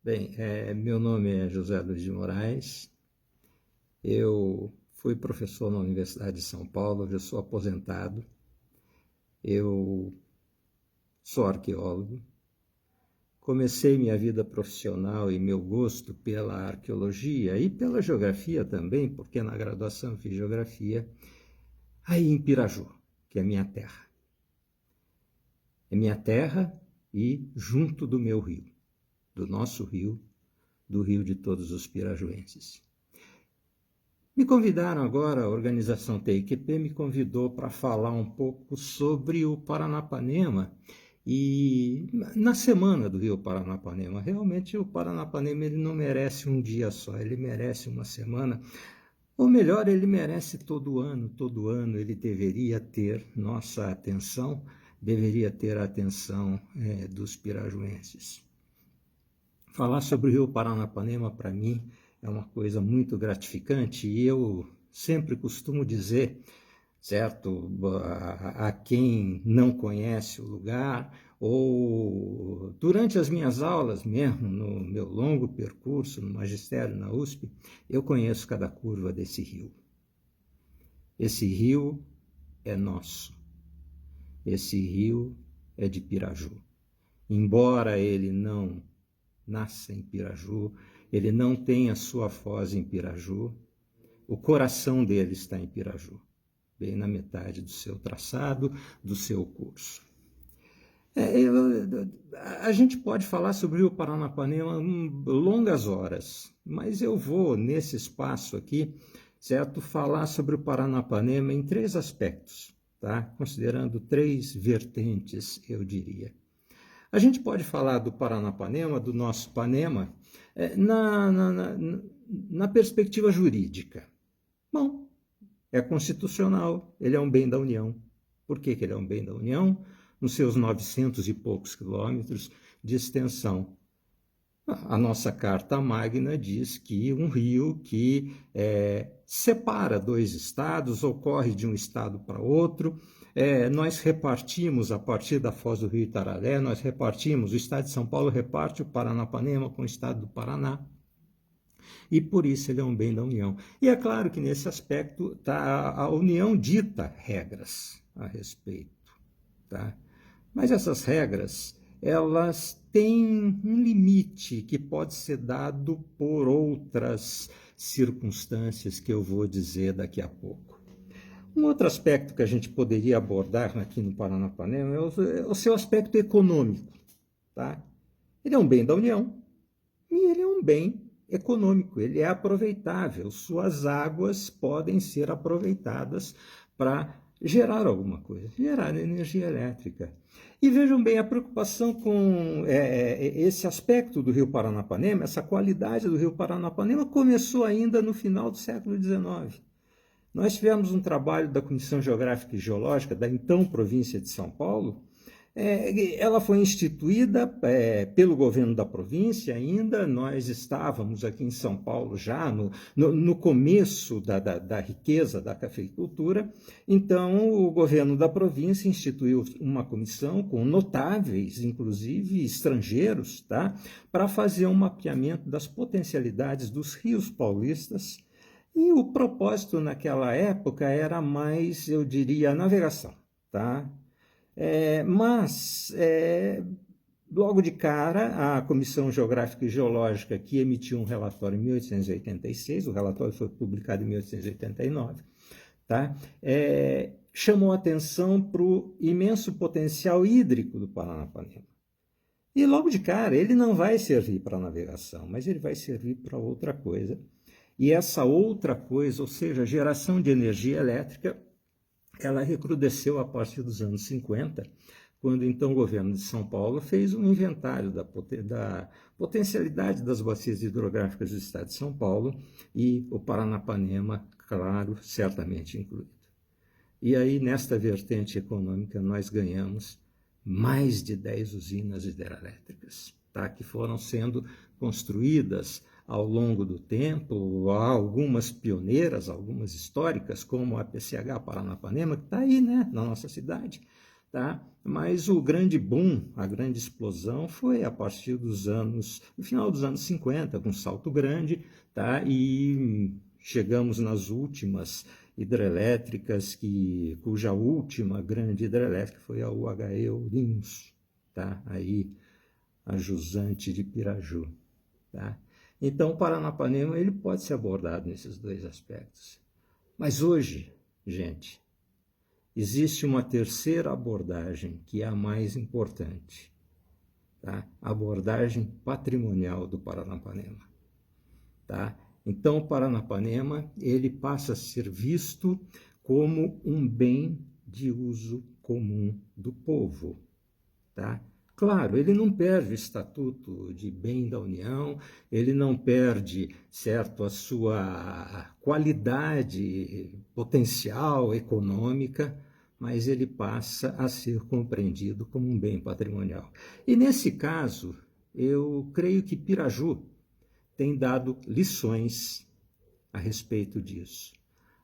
Bem, meu nome é José Luiz de Moraes, eu fui professor na Universidade de São Paulo, já sou aposentado, eu sou arqueólogo, comecei minha vida profissional e meu gosto pela arqueologia e pela geografia também, porque na graduação eu fiz geografia, aí em Piraju, que é minha terra. É minha terra e junto do meu rio, do nosso rio, do rio de todos os pirajuenses. Me convidaram agora, a organização TIQP me convidou para falar um pouco sobre o Paranapanema e na semana do Rio Paranapanema. Realmente o Paranapanema ele não merece um dia só, ele merece uma semana. Ou melhor, ele merece todo ano ele deveria ter nossa atenção, deveria ter a atenção dos pirajuenses. Falar sobre o Rio Paranapanema, para mim, é uma coisa muito gratificante e eu sempre costumo dizer, certo, a quem não conhece o lugar ou durante as minhas aulas mesmo, no meu longo percurso no magistério na USP, eu conheço cada curva desse rio. Esse rio é nosso. Esse rio é de Piraju. Embora ele não nasce em Piraju, ele não tem a sua foz em Piraju, o coração dele está em Piraju, bem na metade do seu traçado, do seu curso. A gente pode falar sobre o Paranapanema longas horas, mas eu vou, nesse espaço aqui, certo, falar sobre o Paranapanema em três aspectos, tá? Considerando três vertentes, eu diria. A gente pode falar do Paranapanema, do nosso Panema, na perspectiva jurídica. Bom, é constitucional, ele é um bem da União. Por que ele é um bem da União? Nos seus 900 e poucos quilômetros de extensão. A nossa Carta Magna diz que um rio que separa dois estados, ou corre de um estado para outro, nós repartimos, a partir da foz do rio Itararé, nós repartimos, o estado de São Paulo reparte o Paranapanema com o estado do Paraná, e por isso ele é um bem da União. E é claro que nesse aspecto a União dita regras a respeito, tá? Mas essas regras, elas têm um limite que pode ser dado por outras circunstâncias que eu vou dizer daqui a pouco. Um outro aspecto que a gente poderia abordar aqui no Paranapanema é o seu aspecto econômico, tá? Ele é um bem da União e ele é um bem econômico, ele é aproveitável, suas águas podem ser aproveitadas para gerar alguma coisa, gerar energia elétrica. E vejam bem, a preocupação com esse aspecto do Rio Paranapanema, essa qualidade do Rio Paranapanema, começou ainda no final do século XIX. Nós tivemos um trabalho da Comissão Geográfica e Geológica, da então província de São Paulo. Ela foi instituída pelo governo da província ainda, nós estávamos aqui em São Paulo já no começo da riqueza da cafeicultura, então o governo da província instituiu uma comissão com notáveis, inclusive estrangeiros, tá, para fazer um mapeamento das potencialidades dos rios paulistas, e o propósito naquela época era mais, eu diria, a navegação, tá? Mas, logo de cara, a Comissão Geográfica e Geológica, que emitiu um relatório em 1886, o relatório foi publicado em 1889, tá? Chamou atenção para o imenso potencial hídrico do Paranapanema. E logo de cara, ele não vai servir para navegação, mas ele vai servir para outra coisa. E essa outra coisa, ou seja, a geração de energia elétrica, ela recrudesceu a partir dos anos 50, quando então o governo de São Paulo fez um inventário da potencialidade das bacias hidrográficas do estado de São Paulo e o Paranapanema, claro, certamente incluído. E aí, nesta vertente econômica, nós ganhamos mais de 10 usinas hidrelétricas, tá? Que foram sendo construídas ao longo do tempo, há algumas pioneiras, algumas históricas, como a PCH Paranapanema, que está aí, né, na nossa cidade, tá? Mas o grande boom, a grande explosão foi a partir no final dos anos 50, com Salto Grande, tá? E chegamos nas últimas hidrelétricas, cuja última grande hidrelétrica foi a UHE Ourinhos, tá? Aí a jusante de Piraju, tá? Então o Paranapanema ele pode ser abordado nesses dois aspectos. Mas hoje, gente, existe uma terceira abordagem que é a mais importante, tá? A abordagem patrimonial do Paranapanema, tá? Então o Paranapanema ele passa a ser visto como um bem de uso comum do povo, tá? Claro, ele não perde o estatuto de bem da União, ele não perde, certo, a sua qualidade potencial econômica, mas ele passa a ser compreendido como um bem patrimonial. E nesse caso, eu creio que Piraju tem dado lições a respeito disso.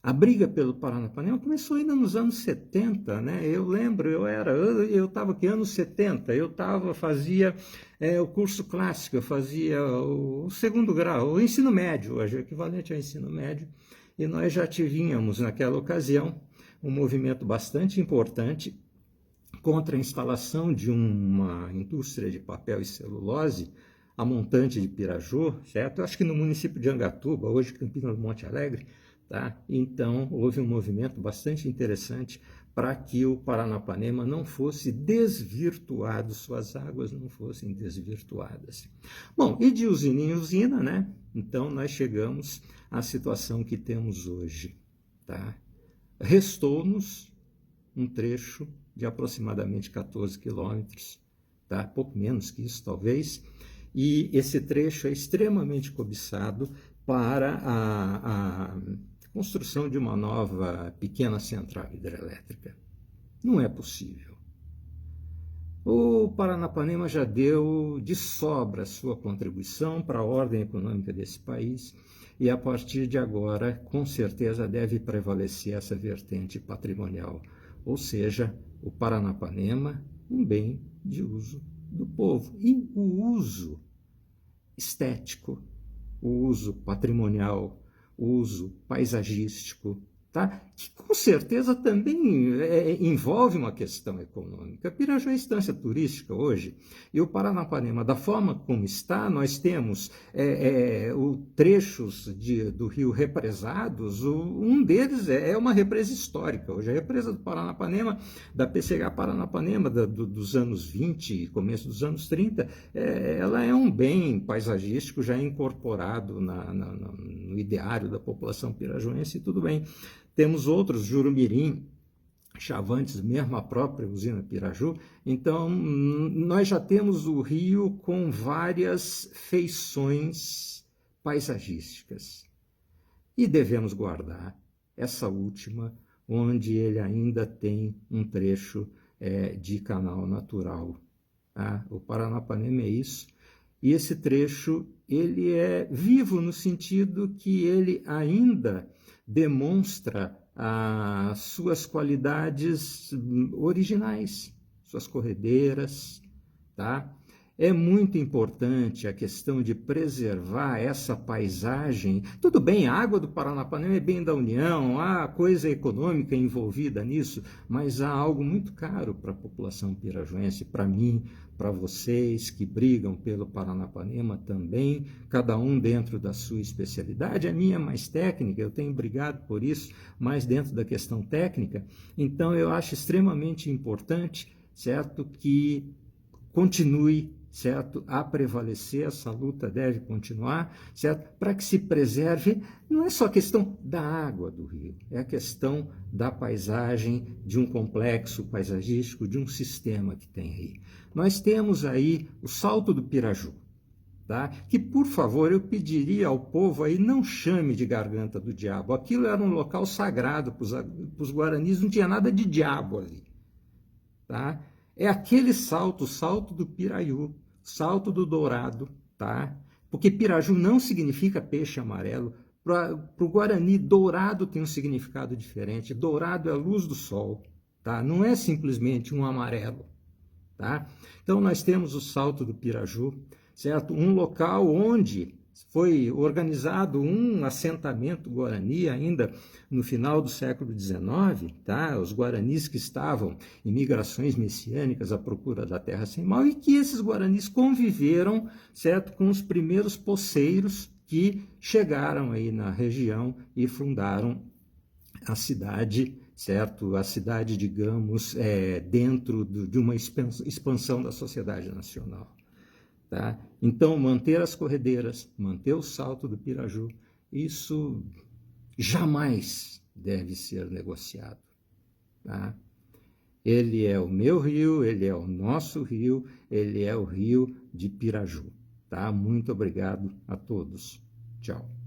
A briga pelo Paranapanema começou ainda nos anos 70, né? Eu lembro, eu estava aqui anos 70, fazia o curso clássico, eu fazia o segundo grau, o ensino médio, hoje é equivalente ao ensino médio, e nós já tínhamos naquela ocasião um movimento bastante importante contra a instalação de uma indústria de papel e celulose, a montante de Piraju, certo? Eu acho que no município de Angatuba, hoje Campina do Monte Alegre, tá? Então, houve um movimento bastante interessante para que o Paranapanema não fosse desvirtuado, suas águas não fossem desvirtuadas. Bom, e de usina em usina, né? Então, nós chegamos à situação que temos hoje, tá? Restou-nos um trecho de aproximadamente 14 quilômetros, tá? Pouco menos que isso, talvez, e esse trecho é extremamente cobiçado para a construção de uma nova pequena central hidrelétrica. Não é possível. O Paranapanema já deu de sobra sua contribuição para a ordem econômica desse país e, a partir de agora, com certeza deve prevalecer essa vertente patrimonial, ou seja, o Paranapanema, um bem de uso do povo. E o uso estético, o uso patrimonial, o uso paisagístico, tá? Que com certeza também envolve uma questão econômica. Piraju é instância turística hoje, e o Paranapanema, da forma como está, nós temos trechos do rio represados, um deles é uma represa histórica. Hoje a represa do Paranapanema, da PCH Paranapanema, dos anos 20 e começo dos anos 30, ela é um bem paisagístico já incorporado no ideário da população pirajuense, e tudo bem. Temos outros, Jurumirim, Chavantes, mesmo a própria usina Piraju. Então, nós já temos o rio com várias feições paisagísticas. E devemos guardar essa última, onde ele ainda tem um trecho de canal natural. Tá? O Paranapanema é isso. E esse trecho ele é vivo no sentido que ele ainda demonstra as suas qualidades originais, suas corredeiras, tá? É muito importante a questão de preservar essa paisagem. Tudo bem, a água do Paranapanema é bem da União, há coisa econômica envolvida nisso, mas há algo muito caro para a população pirajuense, para mim, para vocês que brigam pelo Paranapanema também, cada um dentro da sua especialidade. A minha é mais técnica, eu tenho brigado por isso, mais dentro da questão técnica. Então, eu acho extremamente importante, certo, que continue, certo, a prevalecer, essa luta deve continuar, certo, para que se preserve, não é só a questão da água do rio, é a questão da paisagem, de um complexo paisagístico, de um sistema que tem aí. Nós temos aí o Salto do Piraju, tá? Que, por favor, eu pediria ao povo aí, não chame de Garganta do Diabo, aquilo era um local sagrado para os guaranis, não tinha nada de diabo ali, tá? É aquele salto, o salto do Piraiú, salto do Dourado, tá? Porque Piraju não significa peixe amarelo. Para o Guarani, dourado tem um significado diferente. Dourado é a luz do sol, tá? Não é simplesmente um amarelo, tá? Então nós temos o Salto do Piraju, certo? Um local onde foi organizado um assentamento guarani ainda no final do século XIX, tá? Os guaranis que estavam em migrações messiânicas à procura da terra sem mal, e que esses guaranis conviveram, certo, com os primeiros poceiros que chegaram aí na região e fundaram a cidade, certo? A cidade, digamos, dentro de uma expansão da sociedade nacional. Tá? Então, manter as corredeiras, manter o Salto do Piraju, isso jamais deve ser negociado. Tá? Ele é o meu rio, ele é o nosso rio, ele é o rio de Piraju. Tá? Muito obrigado a todos. Tchau.